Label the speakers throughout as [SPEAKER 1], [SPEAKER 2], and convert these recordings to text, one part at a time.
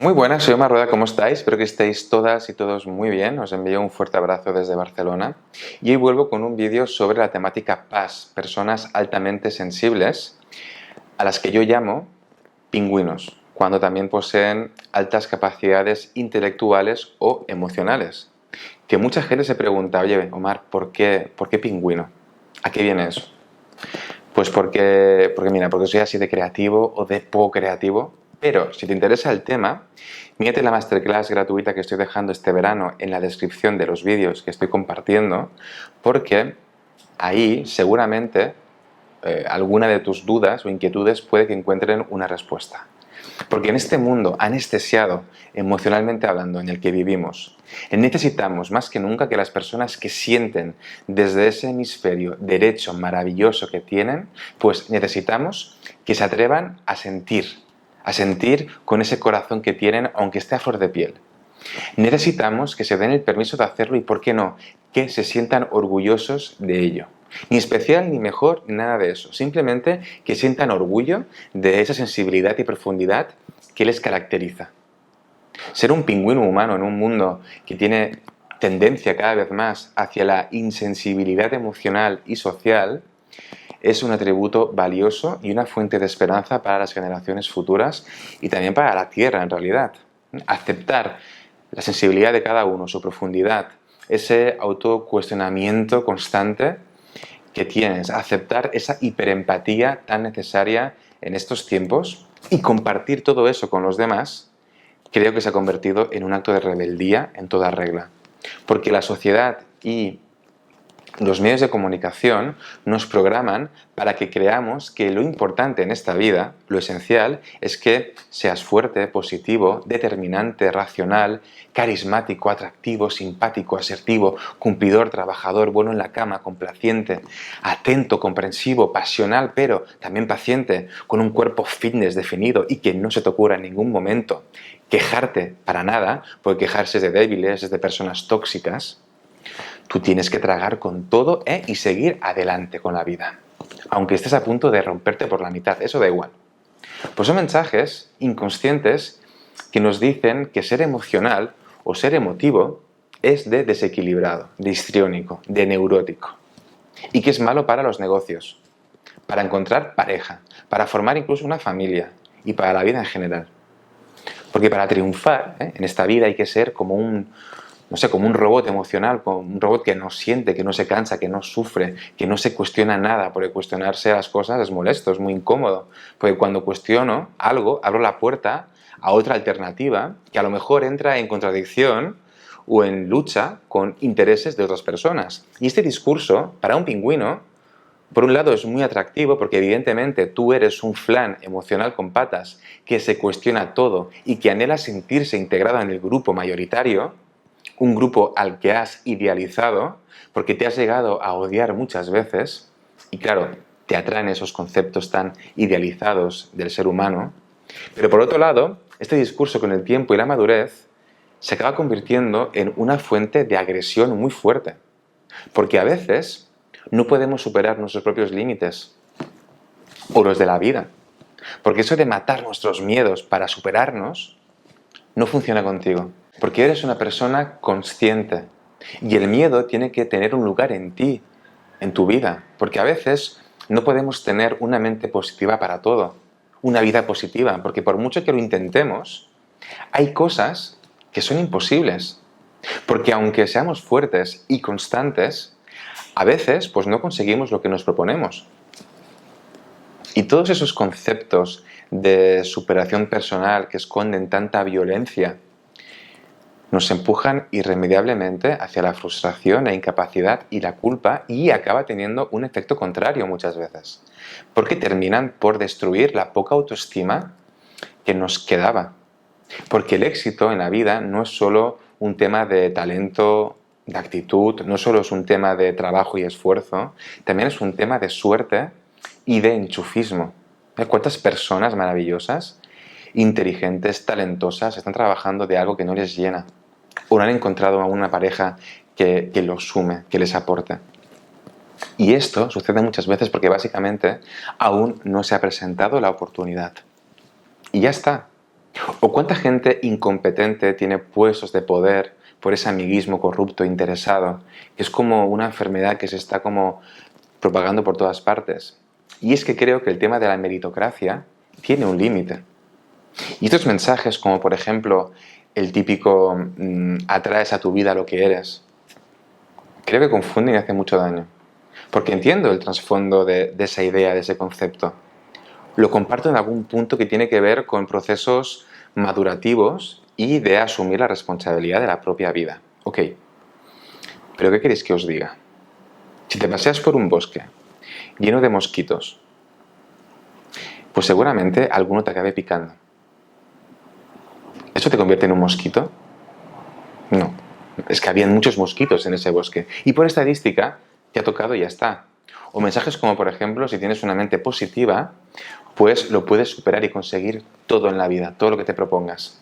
[SPEAKER 1] Muy buenas, soy Omar Rueda, ¿cómo estáis? Espero que estéis todas y todos muy bien. Os envío un fuerte abrazo desde Barcelona y hoy vuelvo con un vídeo sobre la temática paz, personas altamente sensibles, a las que yo llamo pingüinos, cuando también poseen altas capacidades intelectuales o emocionales. Que mucha gente se pregunta, oye, Omar, ¿por qué pingüino? ¿A qué viene eso? Pues porque soy así de creativo o de poco creativo. Pero si te interesa el tema, mírate la masterclass gratuita que estoy dejando este verano en la descripción de los vídeos que estoy compartiendo, porque ahí seguramente alguna de tus dudas o inquietudes puede que encuentren una respuesta. Porque en este mundo anestesiado, emocionalmente hablando, en el que vivimos, necesitamos más que nunca que las personas que sienten desde ese hemisferio derecho maravilloso que tienen, pues necesitamos que se atrevan a sentir con ese corazón que tienen, aunque esté a flor de piel. Necesitamos que se den el permiso de hacerlo y, ¿por qué no?, que se sientan orgullosos de ello. Ni especial, ni mejor, ni nada de eso. Simplemente que sientan orgullo de esa sensibilidad y profundidad que les caracteriza. Ser un pingüino humano en un mundo que tiene tendencia cada vez más hacia la insensibilidad emocional y social es un atributo valioso y una fuente de esperanza para las generaciones futuras y también para la Tierra en realidad. Aceptar la sensibilidad de cada uno, su profundidad, ese autocuestionamiento constante que tienes, aceptar esa hiperempatía tan necesaria en estos tiempos y compartir todo eso con los demás, creo que se ha convertido en un acto de rebeldía en toda regla. Porque la sociedad y los medios de comunicación nos programan para que creamos que lo importante en esta vida, lo esencial, es que seas fuerte, positivo, determinante, racional, carismático, atractivo, simpático, asertivo, cumplidor, trabajador, bueno en la cama, complaciente, atento, comprensivo, pasional, pero también paciente, con un cuerpo fitness definido y que no se te ocurra en ningún momento quejarte para nada, porque quejarse es de débiles, es de personas tóxicas. Tú tienes que tragar con todo y seguir adelante con la vida. Aunque estés a punto de romperte por la mitad, eso da igual. Pues son mensajes inconscientes que nos dicen que ser emocional o ser emotivo es de desequilibrado, de histriónico, de neurótico. Y que es malo para los negocios, para encontrar pareja, para formar incluso una familia y para la vida en general. Porque para triunfar en esta vida hay que ser como como un robot emocional, como un robot que no siente, que no se cansa, que no sufre, que no se cuestiona nada, porque cuestionarse las cosas es molesto, es muy incómodo. Porque cuando cuestiono algo, abro la puerta a otra alternativa que a lo mejor entra en contradicción o en lucha con intereses de otras personas. Y este discurso, para un pingüino, por un lado es muy atractivo porque evidentemente tú eres un flan emocional con patas que se cuestiona todo y que anhela sentirse integrado en el grupo mayoritario, un grupo al que has idealizado porque te has llegado a odiar muchas veces y claro, te atraen esos conceptos tan idealizados del ser humano. Pero por otro lado, este discurso con el tiempo y la madurez se acaba convirtiendo en una fuente de agresión muy fuerte. Porque a veces no podemos superar nuestros propios límites o los de la vida. Porque eso de matar nuestros miedos para superarnos no funciona contigo. Porque eres una persona consciente. Y el miedo tiene que tener un lugar en ti, en tu vida. Porque a veces no podemos tener una mente positiva para todo. Una vida positiva. Porque por mucho que lo intentemos, hay cosas que son imposibles. Porque aunque seamos fuertes y constantes, a veces pues no conseguimos lo que nos proponemos. Y todos esos conceptos de superación personal que esconden tanta violencia nos empujan irremediablemente hacia la frustración, la incapacidad y la culpa y acaba teniendo un efecto contrario muchas veces. Porque terminan por destruir la poca autoestima que nos quedaba. Porque el éxito en la vida no es solo un tema de talento, de actitud, no solo es un tema de trabajo y esfuerzo, también es un tema de suerte y de enchufismo. ¿Cuántas personas maravillosas, inteligentes, talentosas están trabajando de algo que no les llena? O no han encontrado a una pareja que los sume, que les aporte. Y esto sucede muchas veces porque básicamente aún no se ha presentado la oportunidad. Y ya está. ¿O cuánta gente incompetente tiene puestos de poder por ese amiguismo corrupto, interesado, que es como una enfermedad que se está como propagando por todas partes? Y es que creo que el tema de la meritocracia tiene un límite. Y estos mensajes, como por ejemplo el típico atraes a tu vida lo que eres, creo que confunden y hacen mucho daño. Porque entiendo el trasfondo de esa idea, de ese concepto. Lo comparto en algún punto que tiene que ver con procesos madurativos y de asumir la responsabilidad de la propia vida. Ok, pero ¿qué queréis que os diga? Si te paseas por un bosque lleno de mosquitos, pues seguramente alguno te acabe picando. ¿Eso te convierte en un mosquito? No. Es que habían muchos mosquitos en ese bosque. Y por estadística, te ha tocado y ya está. O mensajes como, por ejemplo, si tienes una mente positiva, pues lo puedes superar y conseguir todo en la vida, todo lo que te propongas.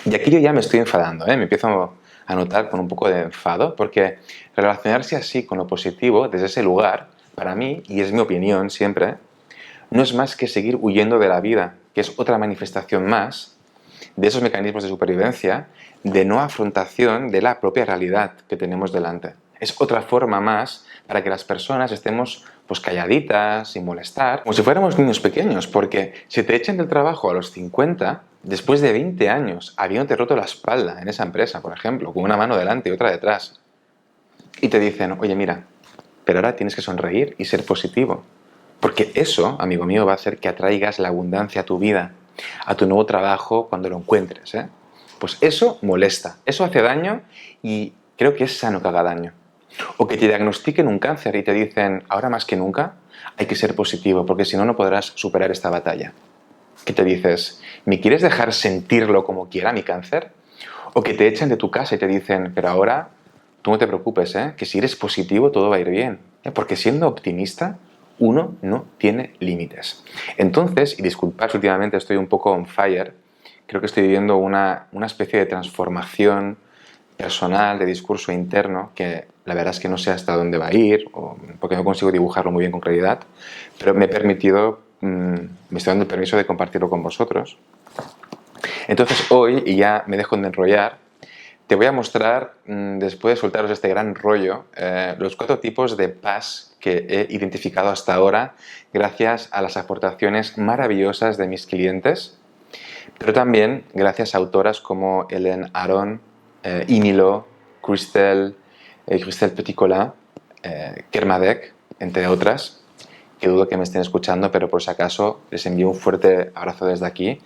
[SPEAKER 1] Y aquí yo ya me estoy enfadando, me empiezo a notar con un poco de enfado, porque relacionarse así con lo positivo, desde ese lugar, para mí, y es mi opinión siempre, no es más que seguir huyendo de la vida, que es otra manifestación más de esos mecanismos de supervivencia, de no afrontación de la propia realidad que tenemos delante. Es otra forma más para que las personas estemos pues calladitas, sin molestar, como si fuéramos niños pequeños, porque si te echan del trabajo a los 50, después de 20 años, habiéndote roto la espalda en esa empresa, por ejemplo, con una mano delante y otra detrás, y te dicen, oye, mira, pero ahora tienes que sonreír y ser positivo, porque eso, amigo mío, va a hacer que atraigas la abundancia a tu vida, a tu nuevo trabajo cuando lo encuentres, Pues eso molesta, eso hace daño y creo que es sano que haga daño. O que te diagnostiquen un cáncer y te dicen, ahora más que nunca, hay que ser positivo, porque si no, no podrás superar esta batalla. Que te dices, ¿me quieres dejar sentirlo como quiera mi cáncer? O que te echen de tu casa y te dicen, pero ahora tú no te preocupes, que si eres positivo todo va a ir bien. Porque siendo optimista, uno no tiene límites. Entonces, y disculpad, últimamente estoy un poco on fire, creo que estoy viviendo una especie de transformación personal, de discurso interno, que la verdad es que no sé hasta dónde va a ir, porque no consigo dibujarlo muy bien con claridad, pero me he permitido, me estoy dando el permiso de compartirlo con vosotros. Entonces hoy, y ya me dejo de enrollar, te voy a mostrar, después de soltaros este gran rollo, los 4 tipos de paz que he identificado hasta ahora gracias a las aportaciones maravillosas de mis clientes, pero también gracias a autoras como Hélène Aron, Inilo, Christelle Petit-Colin, Kermadec, entre otras, que dudo que me estén escuchando, pero por si acaso les envío un fuerte abrazo desde aquí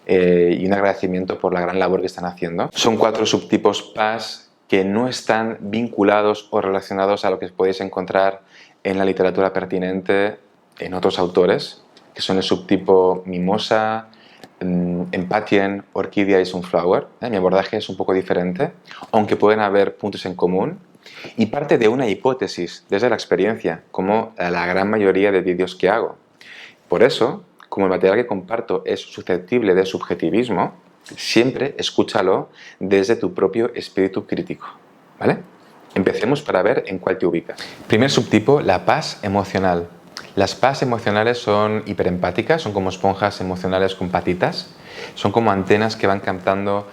[SPEAKER 1] y un agradecimiento por la gran labor que están haciendo. Son 4 subtipos PAS que no están vinculados o relacionados a lo que podéis encontrar en la literatura pertinente en otros autores, que son el subtipo Mimosa, Empatien, Orquídea y Sunflower. Mi abordaje es un poco diferente, aunque pueden haber puntos en común, y parte de una hipótesis desde la experiencia, como la gran mayoría de vídeos que hago. Por eso, como el material que comparto es susceptible de subjetivismo, siempre escúchalo desde tu propio espíritu crítico, ¿vale? Empecemos para ver en cuál te ubicas. Primer subtipo, la paz emocional. Las PAS emocionales son hiperempáticas, son como esponjas emocionales con patitas, son como antenas que van captando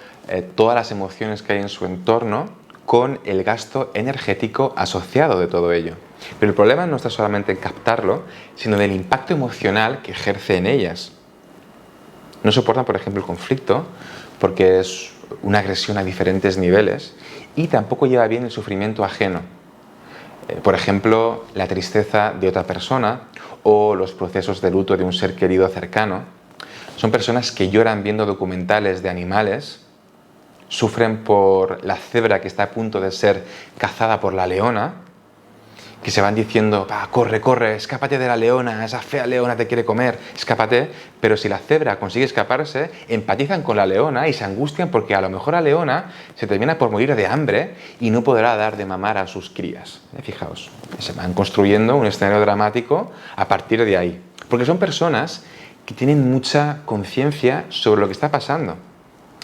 [SPEAKER 1] todas las emociones que hay en su entorno con el gasto energético asociado de todo ello. Pero el problema no está solamente en captarlo, sino del impacto emocional que ejerce en ellas. No soportan, por ejemplo, el conflicto porque es una agresión a diferentes niveles y tampoco lleva bien el sufrimiento ajeno. Por ejemplo, la tristeza de otra persona o los procesos de luto de un ser querido cercano. Son personas que lloran viendo documentales de animales, sufren por la cebra que está a punto de ser cazada por la leona, que se van diciendo, corre, corre, escápate de la leona, esa fea leona te quiere comer, escápate. Pero si la cebra consigue escaparse, empatizan con la leona y se angustian porque a lo mejor la leona se termina por morir de hambre y no podrá dar de mamar a sus crías. Fijaos, se van construyendo un escenario dramático a partir de ahí. Porque son personas que tienen mucha conciencia sobre lo que está pasando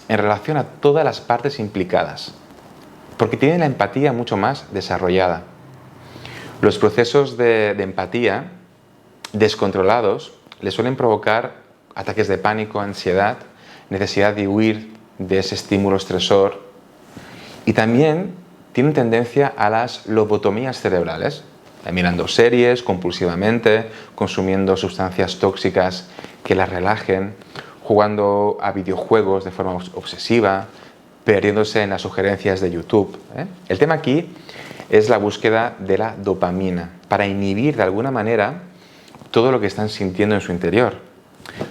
[SPEAKER 1] en relación a todas las partes implicadas. Porque tienen la empatía mucho más desarrollada. Los procesos de empatía descontrolados les suelen provocar ataques de pánico, ansiedad, necesidad de huir de ese estímulo estresor, y también tienen tendencia a las lobotomías cerebrales, mirando series compulsivamente, consumiendo sustancias tóxicas que las relajen, jugando a videojuegos de forma obsesiva, perdiéndose en las sugerencias de YouTube. El tema aquí es la búsqueda de la dopamina para inhibir de alguna manera todo lo que están sintiendo en su interior.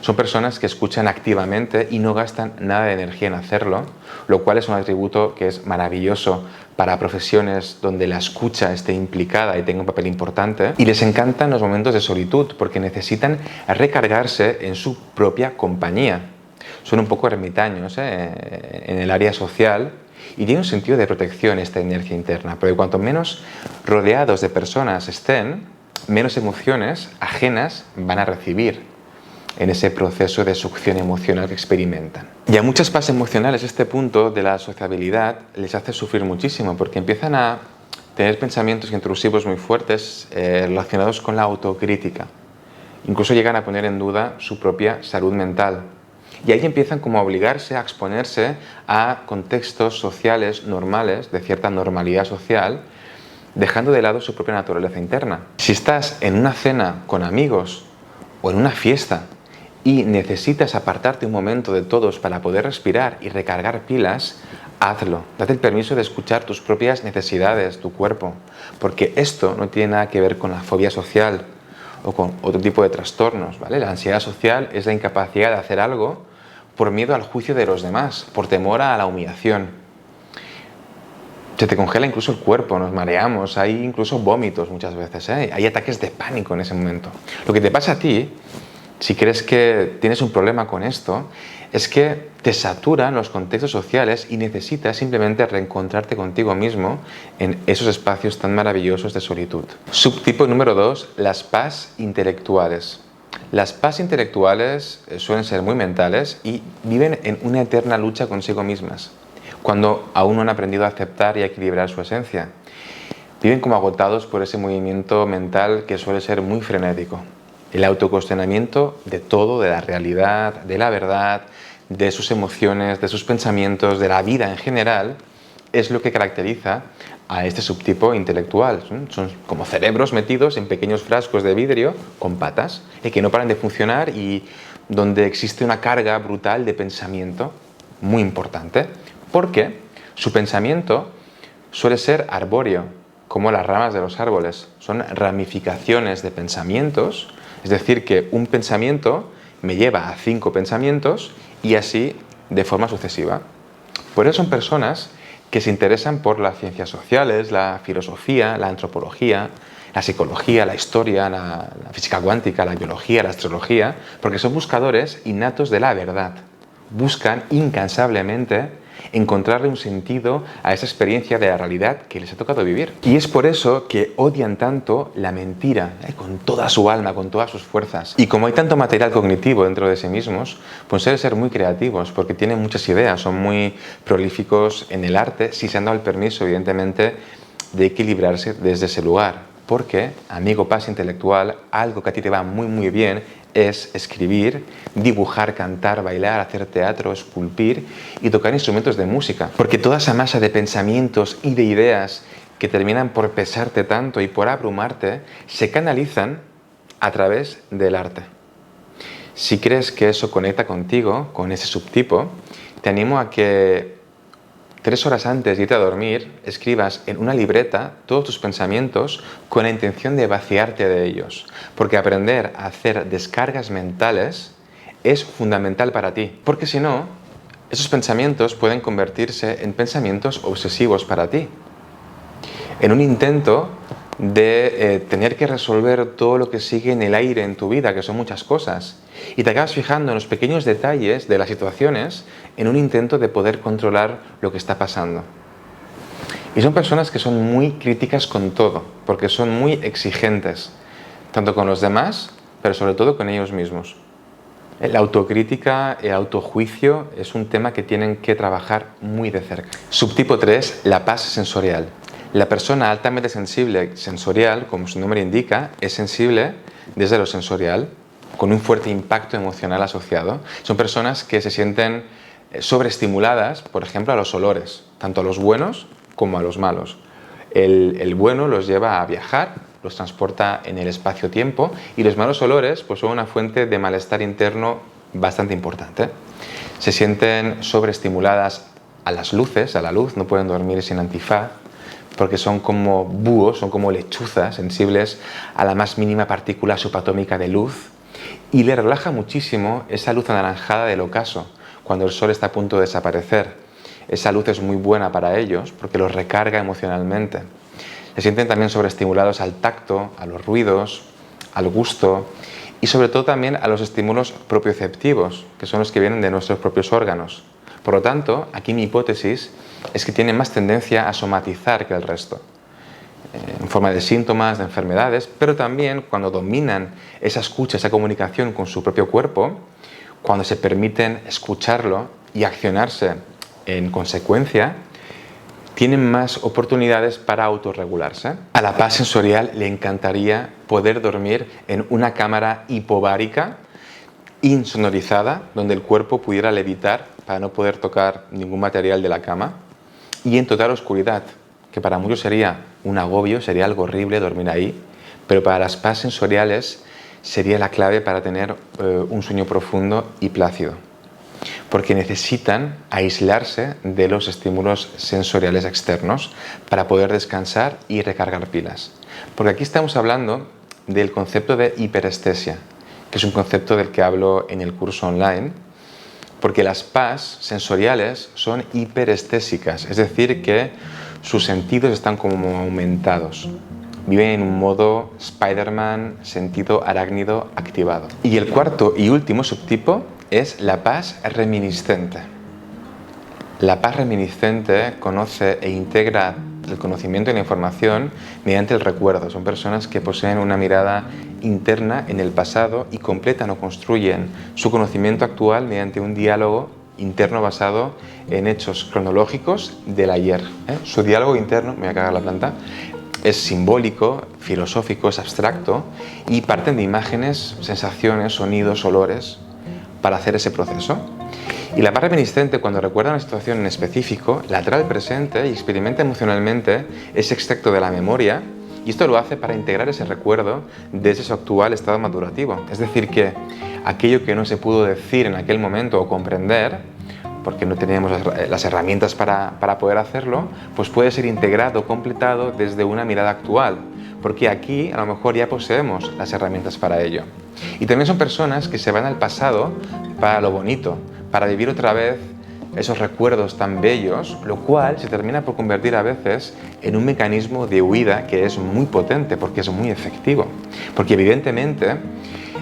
[SPEAKER 1] Son personas que escuchan activamente y no gastan nada de energía en hacerlo, lo cual es un atributo que es maravilloso para profesiones donde la escucha esté implicada y tenga un papel importante. Y les encantan los momentos de solitud porque necesitan recargarse en su propia compañía. Son un poco ermitaños en el área social y tiene un sentido de protección esta energía interna, porque cuanto menos rodeados de personas estén, menos emociones ajenas van a recibir en ese proceso de succión emocional que experimentan. Y a muchas PAS emocionales este punto de la sociabilidad les hace sufrir muchísimo porque empiezan a tener pensamientos intrusivos muy fuertes relacionados con la autocrítica. Incluso llegan a poner en duda su propia salud mental. Y ahí empiezan como a obligarse a exponerse a contextos sociales normales, de cierta normalidad social, dejando de lado su propia naturaleza interna. Si estás en una cena con amigos o en una fiesta y necesitas apartarte un momento de todos para poder respirar y recargar pilas, hazlo. Date el permiso de escuchar tus propias necesidades, tu cuerpo, porque esto no tiene nada que ver con la fobia social o con otro tipo de trastornos, ¿vale? La ansiedad social es la incapacidad de hacer algo por miedo al juicio de los demás, por temor a la humillación. Se te congela incluso el cuerpo, nos mareamos, hay incluso vómitos muchas veces, hay ataques de pánico en ese momento. Lo que te pasa a ti, si crees que tienes un problema con esto, es que te saturan los contextos sociales y necesitas simplemente reencontrarte contigo mismo en esos espacios tan maravillosos de solitud. Subtipo número 2, las PAS intelectuales. Las PAS intelectuales suelen ser muy mentales y viven en una eterna lucha consigo mismas, cuando aún no han aprendido a aceptar y a equilibrar su esencia. Viven como agotados por ese movimiento mental que suele ser muy frenético. El autocuestionamiento de todo, de la realidad, de la verdad, de sus emociones, de sus pensamientos, de la vida en general, es lo que caracteriza a este subtipo intelectual. Son como cerebros metidos en pequeños frascos de vidrio con patas que no paran de funcionar y donde existe una carga brutal de pensamiento muy importante, porque su pensamiento suele ser arbóreo, como las ramas de los árboles. Son ramificaciones de pensamientos. Es decir, que un pensamiento me lleva a 5 pensamientos y así de forma sucesiva. Por eso son personas que se interesan por las ciencias sociales, la filosofía, la antropología, la psicología, la historia, la física cuántica, la biología, la astrología, porque son buscadores innatos de la verdad. Buscan incansablemente encontrarle un sentido a esa experiencia de la realidad que les ha tocado vivir. Y es por eso que odian tanto la mentira, con toda su alma, con todas sus fuerzas. Y como hay tanto material cognitivo dentro de sí mismos, pues suelen ser muy creativos, porque tienen muchas ideas, son muy prolíficos en el arte, si se han dado el permiso, evidentemente, de equilibrarse desde ese lugar. Porque, amigo PAS intelectual, algo que a ti te va muy muy bien es escribir, dibujar, cantar, bailar, hacer teatro, esculpir y tocar instrumentos de música. Porque toda esa masa de pensamientos y de ideas que terminan por pesarte tanto y por abrumarte, se canalizan a través del arte. Si crees que eso conecta contigo, con ese subtipo, te animo a que 3 horas antes de irte a dormir, escribas en una libreta todos tus pensamientos con la intención de vaciarte de ellos. Porque aprender a hacer descargas mentales es fundamental para ti. Porque si no, esos pensamientos pueden convertirse en pensamientos obsesivos para ti. En un intento de tener que resolver todo lo que sigue en el aire en tu vida, que son muchas cosas, y te acabas fijando en los pequeños detalles de las situaciones en un intento de poder controlar lo que está pasando. Y son personas que son muy críticas con todo, porque son muy exigentes, tanto con los demás, pero sobre todo con ellos mismos. La autocrítica y el autojuicio es un tema que tienen que trabajar muy de cerca. Subtipo 3, la PAS sensorial. La persona altamente sensible sensorial, como su nombre indica, es sensible desde lo sensorial con un fuerte impacto emocional asociado. Son personas que se sienten sobreestimuladas, por ejemplo, a los olores, tanto a los buenos como a los malos. El bueno los lleva a viajar, los transporta en el espacio-tiempo, y los malos olores pues, son una fuente de malestar interno bastante importante. Se sienten sobreestimuladas a las luces, a la luz, no pueden dormir sin antifaz, porque son como búhos, son como lechuzas sensibles a la más mínima partícula subatómica de luz, y les relaja muchísimo esa luz anaranjada del ocaso, cuando el sol está a punto de desaparecer. Esa luz es muy buena para ellos porque los recarga emocionalmente. Se sienten también sobreestimulados al tacto, a los ruidos, al gusto y sobre todo también a los estímulos propioceptivos, que son los que vienen de nuestros propios órganos. Por lo tanto, aquí mi hipótesis es que tienen más tendencia a somatizar que el resto, en forma de síntomas, de enfermedades, pero también cuando dominan esa escucha, esa comunicación con su propio cuerpo, cuando se permiten escucharlo y accionarse en consecuencia, tienen más oportunidades para autorregularse. A la paz sensorial le encantaría poder dormir en una cámara hipovárica, insonorizada, donde el cuerpo pudiera levitar para no poder tocar ningún material de la cama, y en total oscuridad, que para muchos sería un agobio, sería algo horrible dormir ahí, pero para las paz sensoriales sería la clave para tener un sueño profundo y plácido, porque necesitan aislarse de los estímulos sensoriales externos para poder descansar y recargar pilas. Porque aquí estamos hablando del concepto de hiperestesia, que es un concepto del que hablo en el curso online, porque las PAS sensoriales son hiperestésicas, es decir, que sus sentidos están como aumentados. Viven en un modo Spider-Man, sentido arácnido activado. Y el cuarto y último subtipo es la paz reminiscente. La paz reminiscente conoce e integra el conocimiento y la información mediante el recuerdo. Son personas que poseen una mirada interna en el pasado y completan o construyen su conocimiento actual mediante un diálogo interno basado en hechos cronológicos del ayer. Su diálogo interno, me voy a cagar la planta, es simbólico, filosófico, es abstracto y parten de imágenes, sensaciones, sonidos, olores para hacer ese proceso. Y la paz reminiscente, cuando recuerda una situación en específico, la trae al presente y experimenta emocionalmente ese extracto de la memoria, y esto lo hace para integrar ese recuerdo desde su actual estado madurativo. Es decir, que aquello que no se pudo decir en aquel momento o comprender, porque no teníamos las herramientas para poder hacerlo, pues puede ser integrado, completado desde una mirada actual, porque aquí a lo mejor ya poseemos las herramientas para ello. Y también son personas que se van al pasado para lo bonito, para vivir otra vez esos recuerdos tan bellos, lo cual se termina por convertir a veces en un mecanismo de huida que es muy potente porque es muy efectivo. Porque evidentemente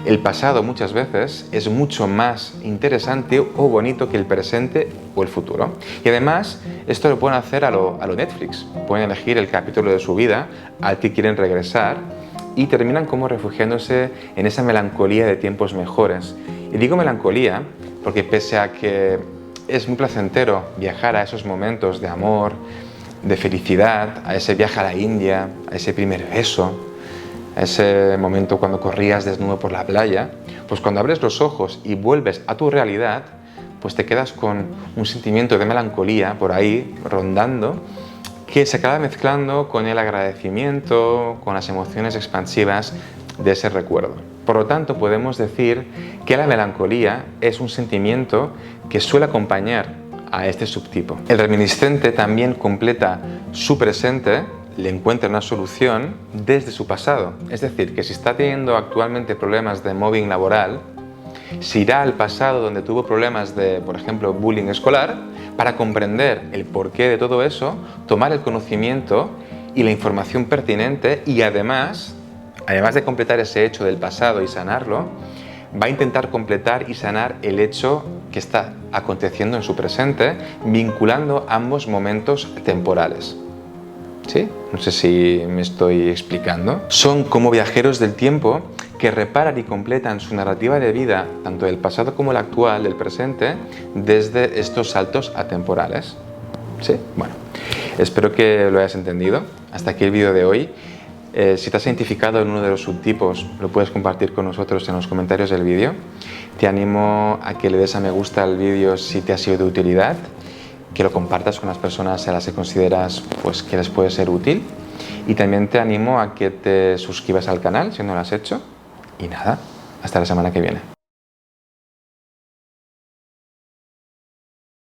[SPEAKER 1] el pasado muchas veces es mucho más interesante o bonito que el presente o el futuro. Y además esto lo pueden hacer a lo Netflix. Pueden elegir el capítulo de su vida al que quieren regresar y terminan como refugiándose en esa melancolía de tiempos mejores. Y digo melancolía porque pese a que es muy placentero viajar a esos momentos de amor, de felicidad, a ese viaje a la India, a ese primer beso, a ese momento cuando corrías desnudo por la playa, pues cuando abres los ojos y vuelves a tu realidad, pues te quedas con un sentimiento de melancolía por ahí rondando, que se acaba mezclando con el agradecimiento, con las emociones expansivas de ese recuerdo. Por lo tanto, podemos decir que la melancolía es un sentimiento que suele acompañar a este subtipo. El reminiscente también completa su presente, le encuentra una solución desde su pasado. Es decir, que si está teniendo actualmente problemas de mobbing laboral, se irá al pasado donde tuvo problemas de, por ejemplo, bullying escolar, para comprender el porqué de todo eso, tomar el conocimiento y la información pertinente y además de completar ese hecho del pasado y sanarlo, va a intentar completar y sanar el hecho que está aconteciendo en su presente, vinculando ambos momentos temporales. ¿Sí? No sé si me estoy explicando. Son como viajeros del tiempo que reparan y completan su narrativa de vida, tanto del pasado como el actual, del presente, desde estos saltos atemporales. ¿Sí? Bueno, espero que lo hayas entendido. Hasta aquí el vídeo de hoy. Si te has identificado en uno de los subtipos, lo puedes compartir con nosotros en los comentarios del vídeo. Te animo a que le des a me gusta al vídeo si te ha sido de utilidad, que lo compartas con las personas a las que consideras pues, que les puede ser útil. Y también te animo a que te suscribas al canal si no lo has hecho. Y nada, hasta la semana que viene.